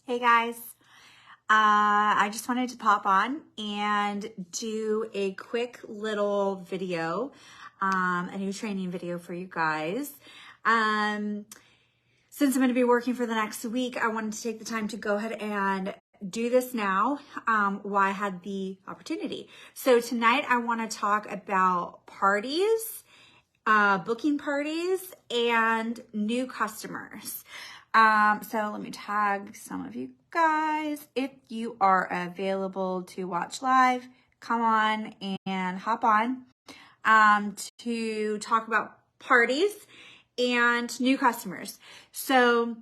Hey guys, I just wanted to pop on and do a quick little video, a new training video for you guys. Since I'm going to be working for the next week, I wanted to take the time to go ahead and do this now while I had the opportunity. So tonight I want to talk about parties, booking parties, and new customers. So let me tag some of you guys. If you are available to watch live, come on and hop on to talk about parties and new customers. So,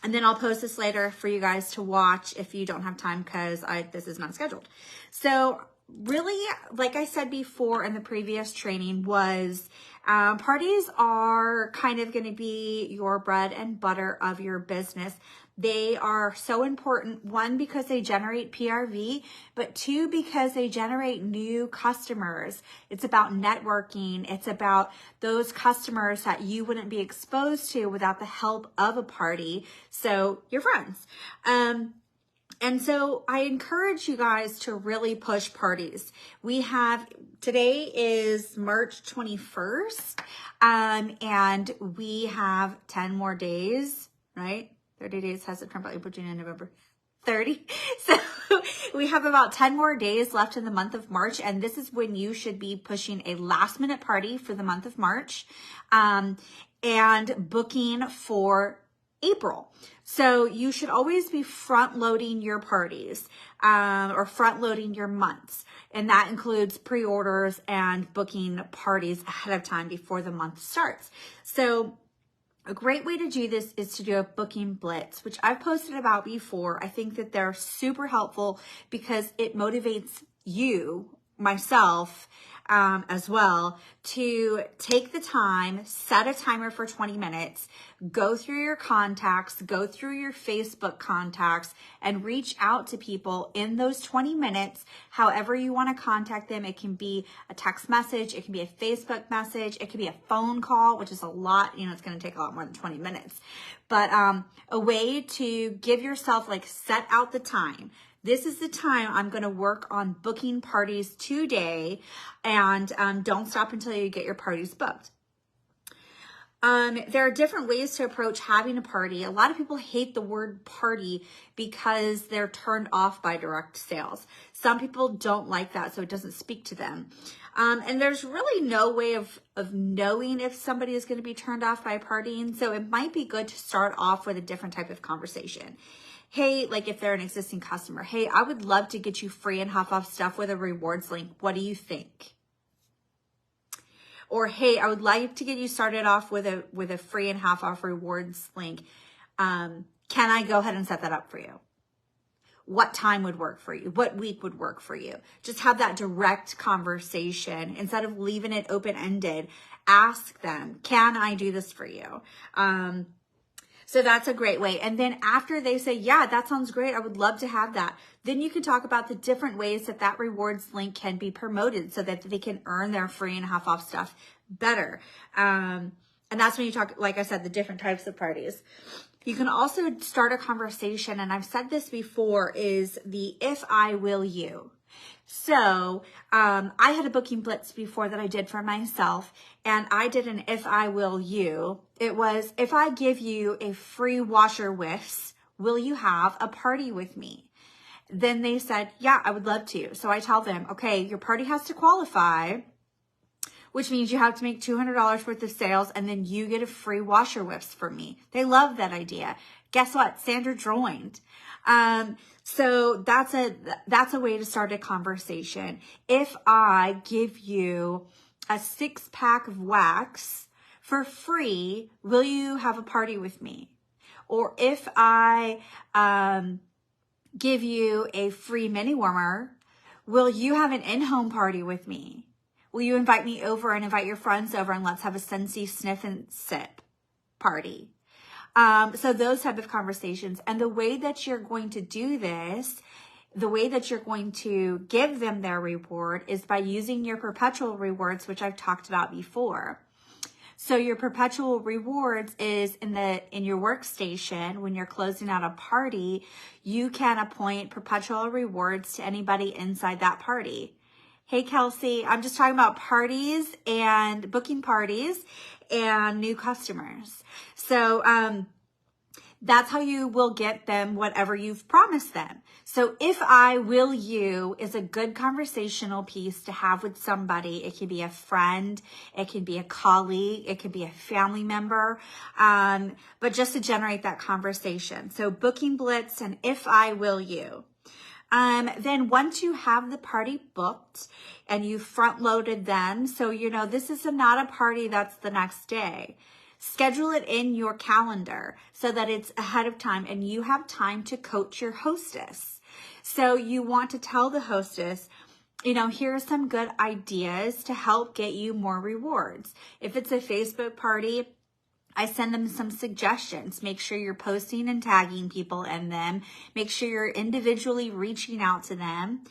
and then I'll post this later for you guys to watch if you don't have time because this is not scheduled. So really, like I said before in the previous training, was parties are kind of going to be your bread and butter of your business. They are so important, one, because they generate PRV, but two, because they generate new customers. It's about networking. It's about those customers that you wouldn't be exposed to without the help of a party. So your friends. And so I encourage you guys to really push parties. Today is March 21st, and we have 10 more days, right? 30 days has September, April, June, and November. 30. So we have about 10 more days left in the month of March, and this is when you should be pushing a last minute party for the month of March, and booking for April. So you should always be front loading your parties, or front loading your months. And that includes pre-orders and booking parties ahead of time before the month starts. So a great way to do this is to do a booking blitz, which I've posted about before. I think that they're super helpful because it motivates you, myself, as well, to take the time, set a timer for 20 minutes, go through your contacts, go through your Facebook contacts, and reach out to people in those 20 minutes, however you want to contact them. It can be a text message, it can be a Facebook message, it can be a phone call, which is a lot, it's going to take a lot more than 20 minutes. But a way to give yourself, set out the time. This is the time I'm going to work on booking parties today, and don't stop until you get your parties booked. There are different ways to approach having a party. A lot of people hate the word party because they're turned off by direct sales. Some people don't like that, so it doesn't speak to them. And there's really no way of knowing if somebody is going to be turned off by partying, so it might be good to start off with a different type of conversation. Hey, if they're an existing customer, hey, I would love to get you free and half off stuff with a rewards link. What do you think? Or, hey, I would like to get you started off with a free and half off rewards link. Can I go ahead and set that up for you? What time would work for you? What week would work for you? Just have that direct conversation instead of leaving it open-ended. Ask them, can I do this for you? So that's a great way. And then after they say, yeah, that sounds great, I would love to have that, then you can talk about the different ways that rewards link can be promoted so that they can earn their free and half off stuff better. And that's when you talk, like I said, the different types of parties. You can also start a conversation, and I've said this before, is the if I will you. So I had a booking blitz before that I did for myself, and I did an if I will you. It was, if I give you a free washer whiffs, will you have a party with me? Then they said, yeah, I would love to. So I tell them, okay, your party has to qualify, which means you have to make $200 worth of sales, and then you get a free washer whiffs from me. They love that idea. Guess what? Sandra joined. So that's a way to start a conversation. If I give you a 6-pack of wax for free, will you have a party with me? Or if I give you a free mini warmer, will you have an in-home party with me? Will you invite me over and invite your friends over and let's have a Scentsy sniff and sip party? So those type of conversations. And the way that you're going to do this, the way that you're going to give them their reward is by using your perpetual rewards, which I've talked about before. So your perpetual rewards is in your workstation. When you're closing out a party, you can appoint perpetual rewards to anybody inside that party. Hey, Kelsey, I'm just talking about parties and booking parties and new customers. So, that's how you will get them whatever you've promised them. So if I will you is a good conversational piece to have with somebody. It could be a friend, it could be a colleague, it could be a family member, but just to generate that conversation. So booking blitz and if I will you. Then once you have the party booked and you front loaded them, so you know this is not a party that's the next day. Schedule it in your calendar so that it's ahead of time and you have time to coach your hostess. So you want to tell the hostess, you know, here are some good ideas to help get you more rewards. If it's a Facebook party, I send them some suggestions. Make sure you're posting and tagging people in them. Make sure you're individually reaching out to them.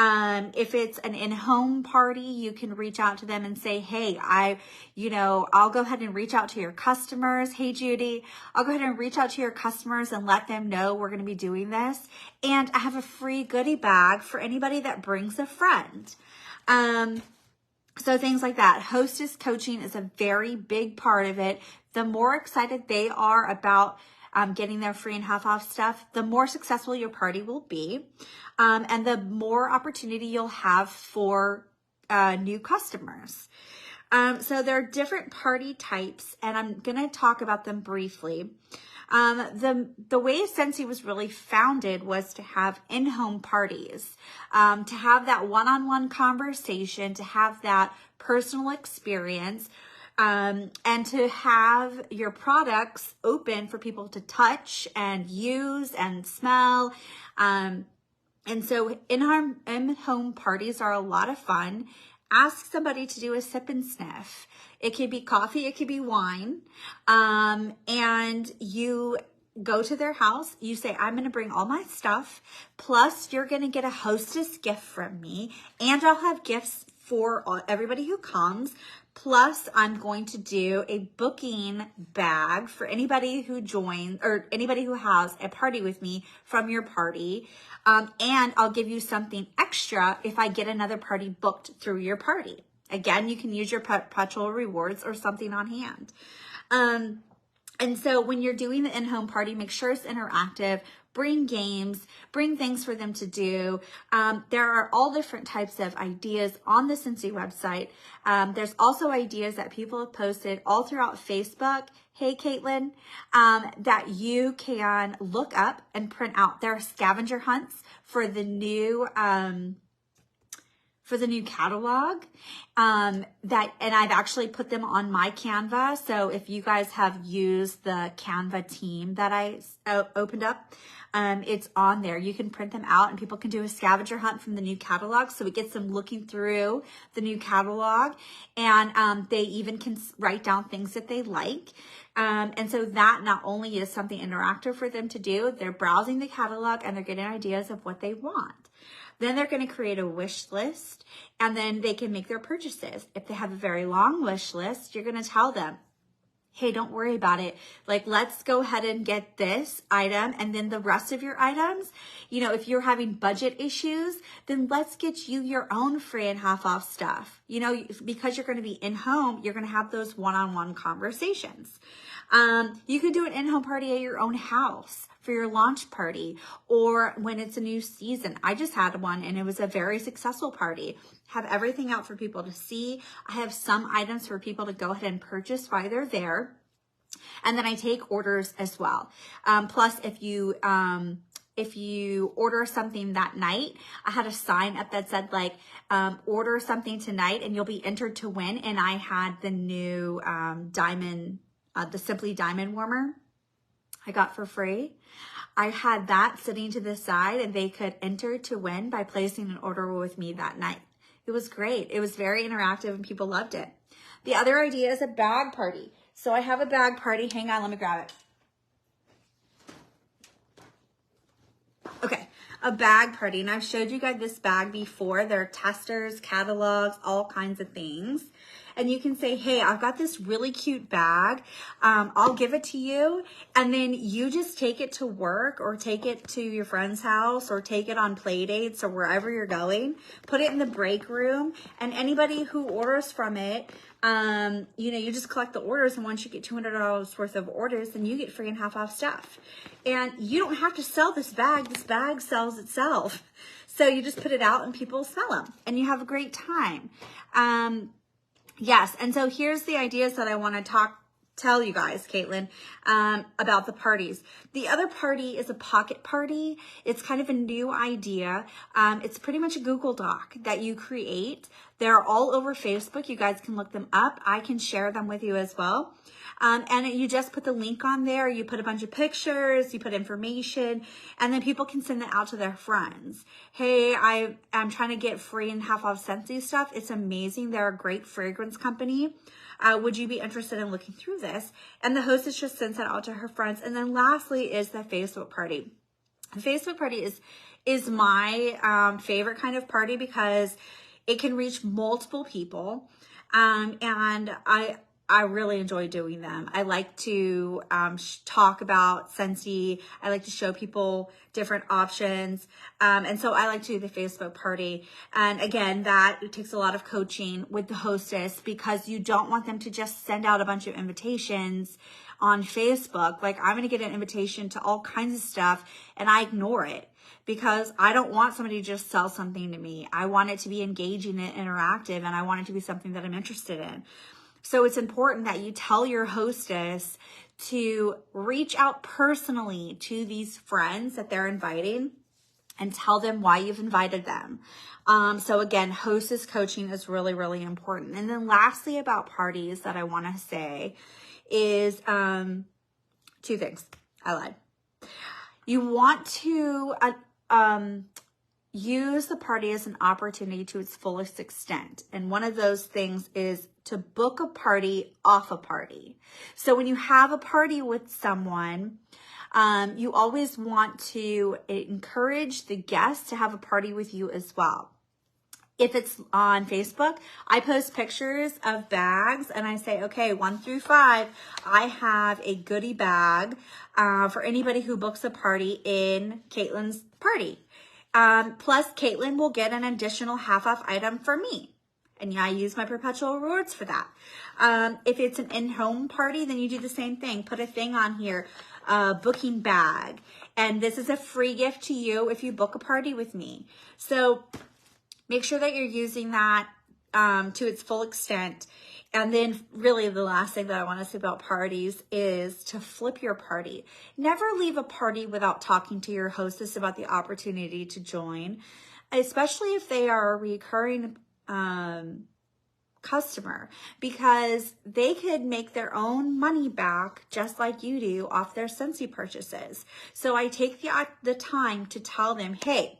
If it's an in-home party, you can reach out to them and say, hey, I'll go ahead and reach out to your customers. Hey, Judy, I'll go ahead and reach out to your customers and let them know we're going to be doing this. And I have a free goodie bag for anybody that brings a friend. So things like that. Hostess coaching is a very big part of it. The more excited they are about getting their free and half off stuff, the more successful your party will be. And the more opportunity you'll have for new customers. So there are different party types, and I'm going to talk about them briefly. The way Scentsy was really founded was to have in-home parties, to have that one-on-one conversation, to have that personal experience, and to have your products open for people to touch and use and smell. And so in-home parties are a lot of fun. Ask somebody to do a sip and sniff. It could be coffee, it could be wine. And you go to their house, you say, I'm going to bring all my stuff, plus you're going to get a hostess gift from me, and I'll have gifts for everybody who comes. Plus, I'm going to do a booking bag for anybody who joins or anybody who has a party with me from your party. And I'll give you something extra if I get another party booked through your party. Again, you can use your perpetual rewards or something on hand. And so when you're doing the in-home party, make sure it's interactive. Bring games, bring things for them to do. There are all different types of ideas on the Scentsy website. There's also ideas that people have posted all throughout Facebook. Hey, Caitlin, that you can look up and print out. There are scavenger hunts for the new catalog, and I've actually put them on my Canva. So if you guys have used the Canva team that I opened up, it's on there. You can print them out and people can do a scavenger hunt from the new catalog. So it gets them looking through the new catalog, and they even can write down things that they like. And so that not only is something interactive for them to do, they're browsing the catalog and they're getting ideas of what they want. Then they're going to create a wish list, and then they can make their purchases. If they have a very long wish list, you're going to tell them, hey, don't worry about it. Like, let's go ahead and get this item, and then the rest of your items, you know, if you're having budget issues, then let's get you your own free and half off stuff. You know, because you're going to be in home, you're going to have those one-on-one conversations. You could do an in-home party at your own house for your launch party, or when it's a new season. I just had one and it was a very successful party. Have everything out for people to see. I have some items for people to go ahead and purchase while they're there. And then I take orders as well. Plus, if you order something that night, I had a sign up that said like, order something tonight and you'll be entered to win. And I had the new diamond, the Simply Diamond warmer I got for free. I had that sitting to the side and they could enter to win by placing an order with me that night. It was great. It was very interactive and people loved it. The other idea is a bag party. So I have a bag party. Hang on, let me grab it. Okay, a bag party. And I've showed you guys this bag before. There are testers, catalogs, all kinds of things. and you can say, hey, I've got this really cute bag. I'll give it to you. And then you just take it to work or take it to your friend's house or take it on play dates or wherever you're going. Put it in the break room, and anybody who orders from it, you just collect the orders, and once you get $200 worth of orders, then you get free and half off stuff. And you don't have to sell this bag. This bag sells itself. So you just put it out and people smell them and you have a great time. Yes. And so here's the ideas that I want to tell you guys, Caitlin, about the parties. The other party is a pocket party. It's kind of a new idea. It's pretty much a Google Doc that you create. They're all over Facebook. You guys can look them up. I can share them with you as well. And you just put the link on there. You put a bunch of pictures, you put information, and then people can send that out to their friends. Hey, I'm trying to get free and half off Scentsy stuff. It's amazing. They're a great fragrance company. Would you be interested in looking through this? And the hostess just sends that out to her friends. And then lastly is the Facebook party. The Facebook party is my favorite kind of party because it can reach multiple people. And I really enjoy doing them. I like to talk about Scentsy. I like to show people different options. And so I like to do the Facebook party. And again, it takes a lot of coaching with the hostess because you don't want them to just send out a bunch of invitations on Facebook. Like, I'm going to get an invitation to all kinds of stuff and I ignore it because I don't want somebody to just sell something to me. I want it to be engaging and interactive, and I want it to be something that I'm interested in. So it's important that you tell your hostess to reach out personally to these friends that they're inviting and tell them why you've invited them. So again, hostess coaching is really, really important. And then lastly about parties that I want to say is two things. I lied. You want to use the party as an opportunity to its fullest extent. And one of those things is to book a party off a party. So when you have a party with someone, you always want to encourage the guests to have a party with you as well. If it's on Facebook, I post pictures of bags and I say, okay, 1 through 5, I have a goodie bag for anybody who books a party in Caitlin's party. Plus, Caitlin will get an additional half off item for me. And I use my perpetual rewards for that. If it's an in-home party, then you do the same thing. Put a thing on here, booking bag. And this is a free gift to you if you book a party with me. So make sure that you're using that to its full extent. And then really the last thing that I want to say about parties is to flip your party. Never leave a party without talking to your hostess about the opportunity to join, especially if they are a recurring customer, because they could make their own money back just like you do off their Scentsy purchases. So I take the time to tell them, hey,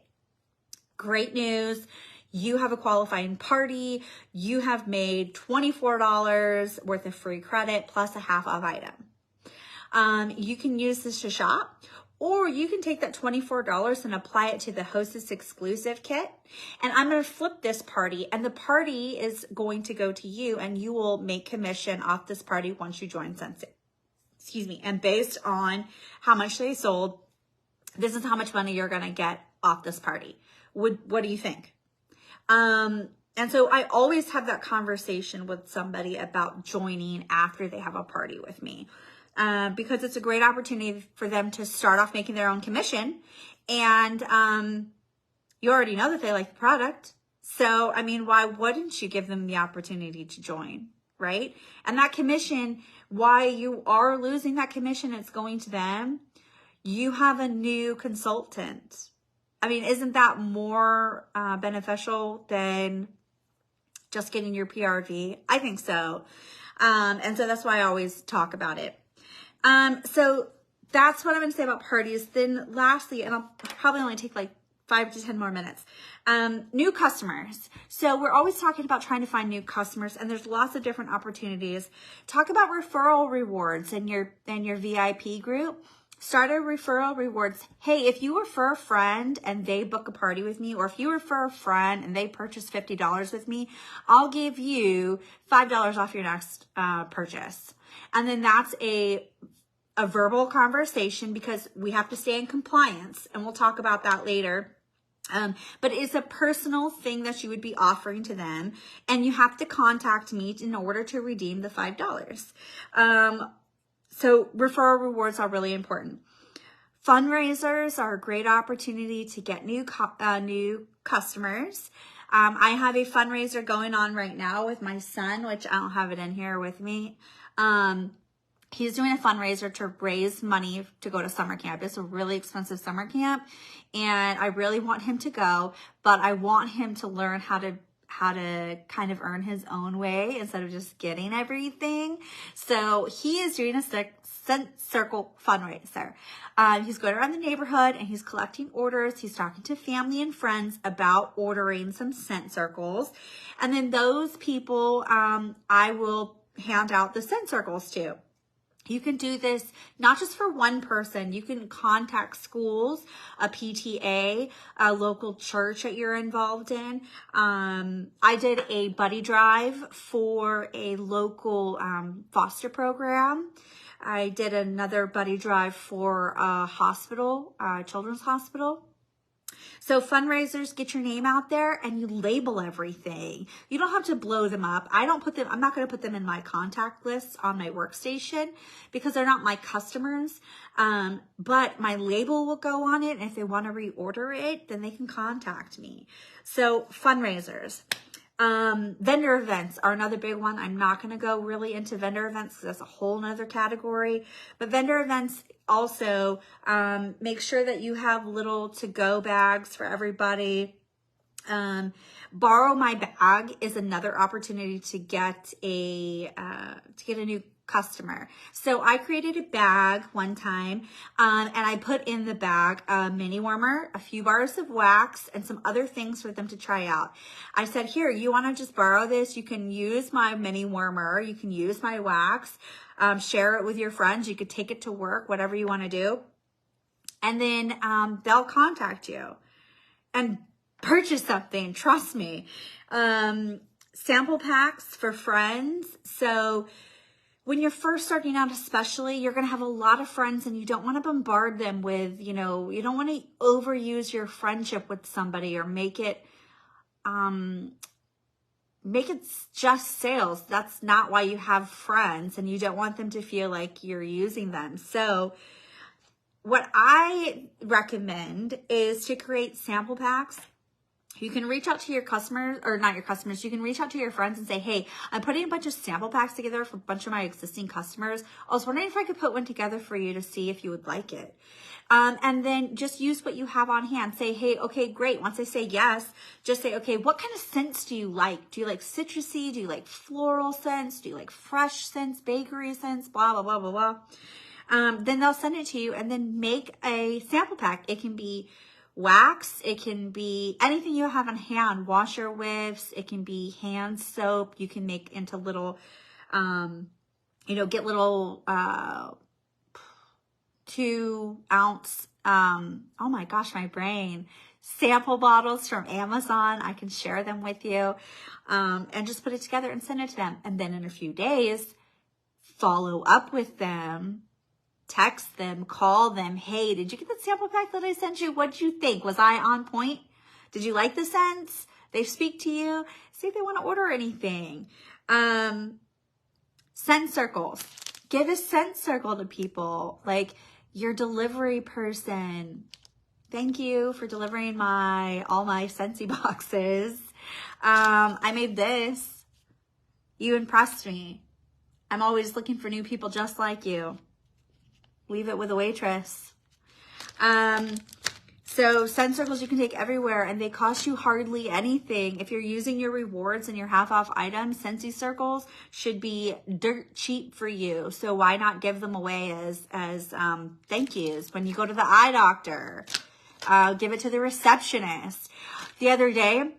great news. You have a qualifying party. You have made $24 worth of free credit plus a half off item. You can use this to shop, or you can take that $24 and apply it to the Hostess exclusive kit. And I'm going to flip this party, and the party is going to go to you, and you will make commission off this party once you join Scentsy. Excuse me. And based on how much they sold, this is how much money you're going to get off this party. What do you think? And so I always have that conversation with somebody about joining after they have a party with me, because it's a great opportunity for them to start off making their own commission. And you already know that they like the product. So, I mean, why wouldn't you give them the opportunity to join, right? And that commission, why you are losing that commission, it's going to them. You have a new consultant. I mean, isn't that more beneficial than just getting your PRV? I think so. And so that's why I always talk about it. So that's what I'm going to say about parties. Then lastly, and I'll probably only take like 5 to 10 more minutes, new customers. So we're always talking about trying to find new customers, and there's lots of different opportunities. Talk about referral rewards in your VIP group. Start a referral rewards. Hey, if you refer a friend and they book a party with me, or if you refer a friend and they purchase $50 with me, I'll give you $5 off your next purchase. And then that's a verbal conversation, because we have to stay in compliance, and we'll talk about that later. But it's a personal thing that you would be offering to them, and you have to contact me in order to redeem the $5. So referral rewards are really important. Fundraisers are a great opportunity to get new customers. I have a fundraiser going on right now with my son, which I don't have it in here with me. He's doing a fundraiser to raise money to go to summer camp. It's a really expensive summer camp, and I really want him to go, but I want him to learn how to kind of earn his own way instead of just getting everything. So he is doing a Scent Circle fundraiser. He's going around the neighborhood and he's collecting orders. He's talking to family and friends about ordering some scent circles. And then those people, I will hand out the scent circles to. You can do this not just for one person. You can contact schools, a PTA, a local church that you're involved in. I did a buddy drive for a local foster program. I did another buddy drive for a hospital, children's hospital. So fundraisers, get your name out there and you label everything. You don't have to blow them up. I'm not going to put them in my contact list on my workstation because they're not my customers. But my label will go on it. And if they want to reorder it, then they can contact me. So fundraisers. Vendor events are another big one. I'm not going to go really into vendor events because that's a whole nother category. But vendor events also, make sure that you have little to-go bags for everybody. Borrow my bag is another opportunity to get a new customer. So I created a bag one time, and I put in the bag a mini warmer, a few bars of wax, and some other things for them to try out. I said, here, you want to just borrow this? You can use my mini warmer. You can use my wax. Share it with your friends. You could take it to work, whatever you want to do. And then they'll contact you and purchase something. Trust me. Sample packs for friends. So when you're first starting out, especially, you're going to have a lot of friends and you don't want to bombard them with, you don't want to overuse your friendship with somebody or make it just sales. That's not why you have friends, and you don't want them to feel like you're using them. So what I recommend is to create sample packs. You can reach out to your customers, or not your customers, you can reach out to your friends and say, hey, I'm putting a bunch of sample packs together for a bunch of my existing customers. I was wondering if I could put one together for you to see if you would like it. And then just use what you have on hand. Say, hey, okay, great. Once I say yes, just say, okay, what kind of scents do you like? Do you like citrusy? Do you like floral scents? Do you like fresh scents, bakery scents, blah, blah, blah, blah, blah. Then they'll send it to you, and then make a sample pack. It can be wax, it can be anything you have on hand, washer whiffs, it can be hand soap. You can make into little, get little 2-ounce, oh my gosh, my brain, sample bottles from Amazon. I can share them with you, and just put it together and send it to them. And then in a few days, follow up with them. Text them, call them. Hey, did you get the sample pack that I sent you? What'd you think? Was I on point? Did you like the scents? They speak to you. See if they want to order anything. Scent circles. Give a scent circle to people. Like your delivery person. Thank you for delivering all my Scentsy boxes. I made this. You impressed me. I'm always looking for new people just like you. Leave it with a waitress. So scent circles you can take everywhere, and they cost you hardly anything. If you're using your rewards and your half-off items, Scentsy circles should be dirt cheap for you. So why not give them away as thank yous when you go to the eye doctor? Give it to the receptionist. The other day,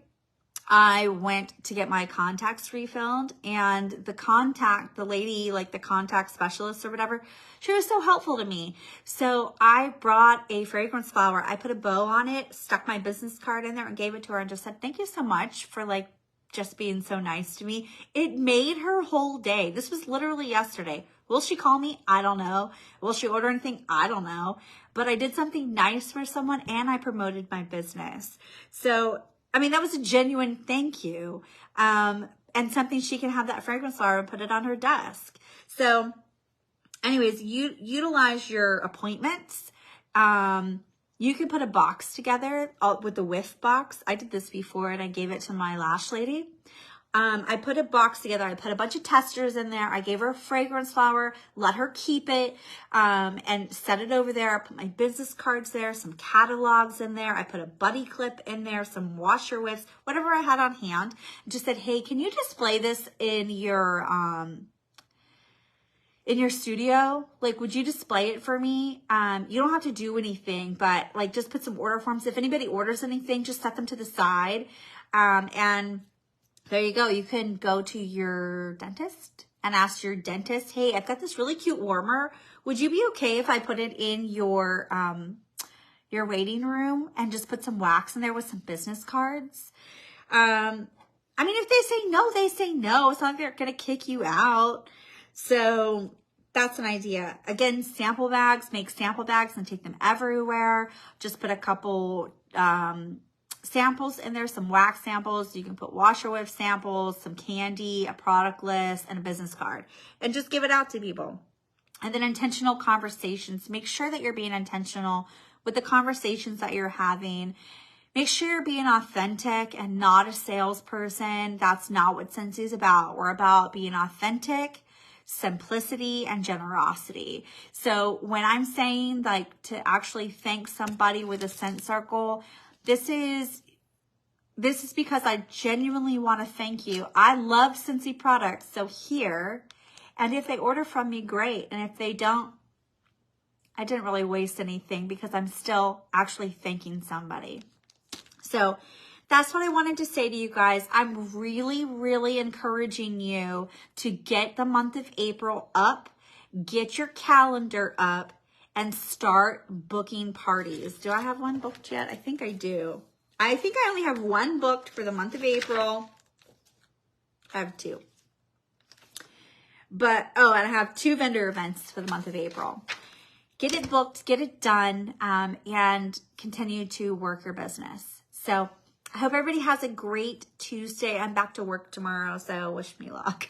I went to get my contacts refilled, and the lady, like the contact specialist or whatever, she was so helpful to me. So I brought a fragrance flower. I put a bow on it, stuck my business card in there and gave it to her and just said, thank you so much for like just being so nice to me. It made her whole day. This was literally yesterday. Will she call me? I don't know. Will she order anything? I don't know. But I did something nice for someone and I promoted my business. So I mean, that was a genuine thank you. And something she can have that fragrance flower and put it on her desk. So anyways, you utilize your appointments. You can put a box together with the whiff box. I did this before and I gave it to my lash lady. I put a box together. I put a bunch of testers in there. I gave her a fragrance flower, let her keep it, and set it over there. I put my business cards there, some catalogs in there. I put a buddy clip in there, some washer whiffs, whatever I had on hand. Just said, hey, can you display this in your studio? Like, would you display it for me? You don't have to do anything, but like just put some order forms. If anybody orders anything, just set them to the side. And there you go. You can go to your dentist and ask your dentist, hey, I've got this really cute warmer. Would you be okay if I put it in your waiting room and just put some wax in there with some business cards? I mean, if they say no, they say no. It's not like they're going to kick you out. So that's an idea. Again, sample bags, make sample bags and take them everywhere. Just put a couple, samples in there, some wax samples. You can put washer whiff samples, some candy, a product list, and a business card, and just give it out to people. And then intentional conversations. Make sure that you're being intentional with the conversations that you're having. Make sure you're being authentic and not a salesperson. That's not what Scentsy is about. We're about being authentic, simplicity, and generosity. So when I'm saying like to actually thank somebody with a scent circle, this is because I genuinely want to thank you. I love Scentsy products, so here. And if they order from me, great. And if they don't, I didn't really waste anything because I'm still actually thanking somebody. So that's what I wanted to say to you guys. I'm really, really encouraging you to get the month of April up, get your calendar up, and start booking parties. Do I have one booked yet? I think I do. I think I only have one booked for the month of April. I have two. But, oh, and I have 2 vendor events for the month of April. Get it booked, get it done, and continue to work your business. So I hope everybody has a great Tuesday. I'm back to work tomorrow, so wish me luck.